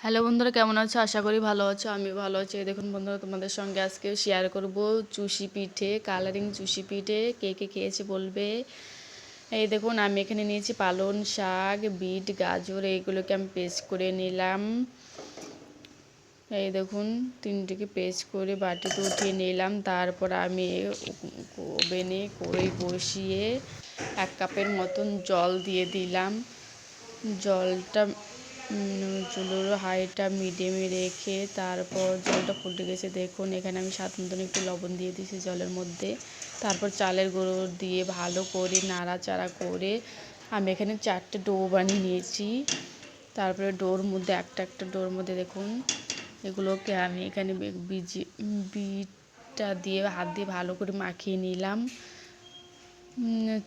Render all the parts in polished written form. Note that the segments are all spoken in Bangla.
হ্যালো বন্ধুরা, কেমন আছো? আশা করি ভালো আছো। আমি ভালো আছি। এই দেখুন বন্ধুরা, তোমাদের সঙ্গে আজকে শেয়ার করব চুষি পিঠে, কালারিং চুষি পিঠে। কে কে খেয়েছে বলবে। এই দেখুন, আমি এখানে নিয়েছি পালং শাক, বিট, গাজর, এইগুলোকে আমি পেস্ট করে নিলাম। এই দেখুন, তিনটিকে পেস্ট করে বাটিতে উঠিয়ে নিলাম। তারপর আমি ওভেনে কড়াই বসিয়ে 1 কাপের মতন জল দিয়ে দিলাম। জলটা চুলোর হাইটা মিডিয়ামে রেখে তারপর জলটা ফুটে গেছে। দেখুন, এখানে আমি স্বাদ মতন একটু লবণ দিয়ে দিয়েছি জলের মধ্যে। তারপর চালের গুঁড়ো দিয়ে ভালো করে নাড়াচাড়া করে আমি এখানে 4টে ডো বানিয়ে নিয়েছি। তারপরে ডোর মধ্যে একটা ডোর মধ্যে দেখুন, এগুলোকে আমি এখানে বিটটা দিয়ে হাত দিয়ে ভালো করে মাখিয়ে নিলাম।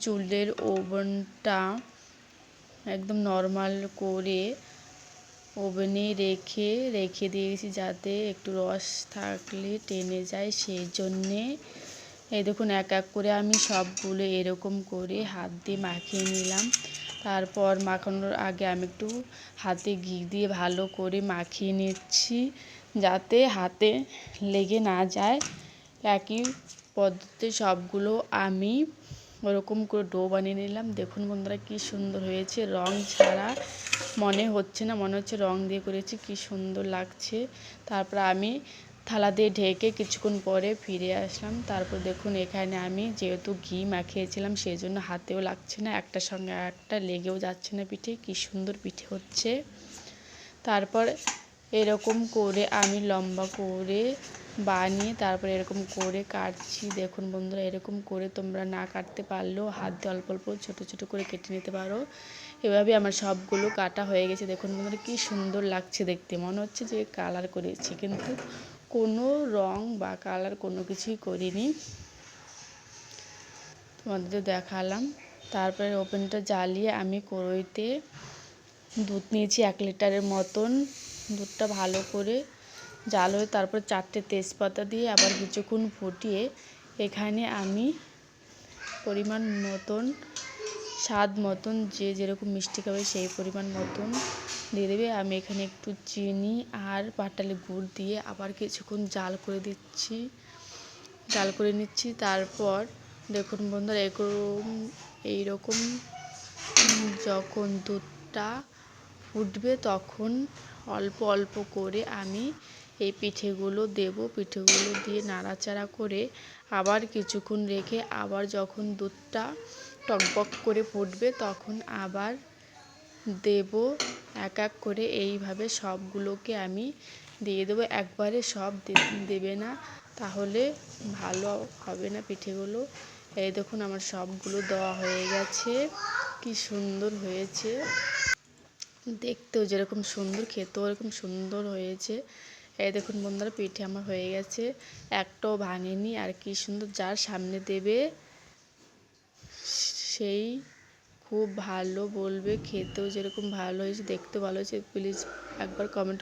চুলের ওভেনটা একদম নর্মাল করে ওভেনে রেখে দিয়েছি, যাতে একটু রস থাকলে টেনে যায়, সেই জন্যে। এই দেখুন, এক এক করে আমি সবগুলো এরকম করে হাত দিয়ে মাখিয়ে নিলাম। তারপর মাখানোর আগে আমি একটু হাতে ঘি দিয়ে ভালো করে মাখিয়ে নিচ্ছি, যাতে হাতে লেগে না যায়। একই পদ্ধতিতে সবগুলো আমি ওরকম করে ডো বানিয়ে নিলাম। দেখুন বন্ধুরা, কি সুন্দর হয়েছে। রং ছাড়া মনে হচ্ছে না, মনে হচ্ছে রং দিয়ে করেছি। কি সুন্দর লাগছে। তারপর আমি থালা দিয়ে ঢেকে কিছুক্ষণ পরে ফিরে আসলাম। তারপর দেখুন, এখানে আমি যেহেতু ঘি মাখিয়েছিলাম, সেই জন্য হাতেও লাগছে না, একটার সঙ্গে একটা লেগেও যাচ্ছে না পিঠে। কি সুন্দর পিঠে হচ্ছে। তারপর এরকম করে আমি লম্বা করে বানিয়ে তারপর এরকম করে কাটছি। দেখুন বন্ধুরা, এরকম করে তোমরা না কাটতে পারলেও হাত দিয়ে অল্প অল্প ছোটো ছোটো করে কেটে নিতে পারো। এভাবে আমার সবগুলো কাটা হয়ে গেছে। দেখুন বন্ধুরা, কি সুন্দর লাগছে দেখতে। মনে হচ্ছে যে কালার করেছি, কিন্তু কোনো রং বা কালার কোনো কিছুই করিনি, তোমাদের দেখালাম। তারপরে ওভেনটা জ্বালিয়ে আমি কড়াইতে দুধ নিয়েছি 1 লিটারের মতন। দুধটা ভালো করে জাল হয়ে তারপর 4টে তেজপাতা দিয়ে আবার কিছুক্ষণ ফুটিয়ে এখানে আমি পরিমাণ মতন, স্বাদ মতন, যে যেরকম মিষ্টি খাবে সেই পরিমাণ মতন দিয়ে দেবে। আমি এখানে একটু চিনি আর পাটালি গুড় দিয়ে আবার কিছুক্ষণ জাল করে নিচ্ছি। তারপর দেখুন বন্ধুরা, এইরকম যখন দুধটা ফুটবে, তখন অল্প অল্প করে আমি এই পিঠেগুলো দেব। পিঠেগুলো দিয়ে নাড়াচাড়া করে আবার কিছুক্ষণ রেখে আবার যখন দুধটা টকবক করে ফুটবে, তখন আবার দেব এক এক করে। এইভাবে সবগুলোকে আমি দিয়ে দেবো। একবারে সব দেবে না, তাহলে ভালো হবে না পিঠেগুলো। এই দেখুন, আমার সবগুলো দেওয়া হয়ে গেছে। কি সুন্দর হয়েছে দেখতেও, যেরকম সুন্দর খেতেও এরকম সুন্দর হয়েছে। এই দেখুন বন্ধুরা, পিঠে আমার হয়ে গেছে, একটাও ভাঙেনি। আর কি সুন্দর, যার সামনে দেবে সেই খুব ভালো বলবে। খেতেও যেরকম ভালো হয়েছে, দেখতেও ভালো হয়েছে। প্লিজ একবার কমেন্ট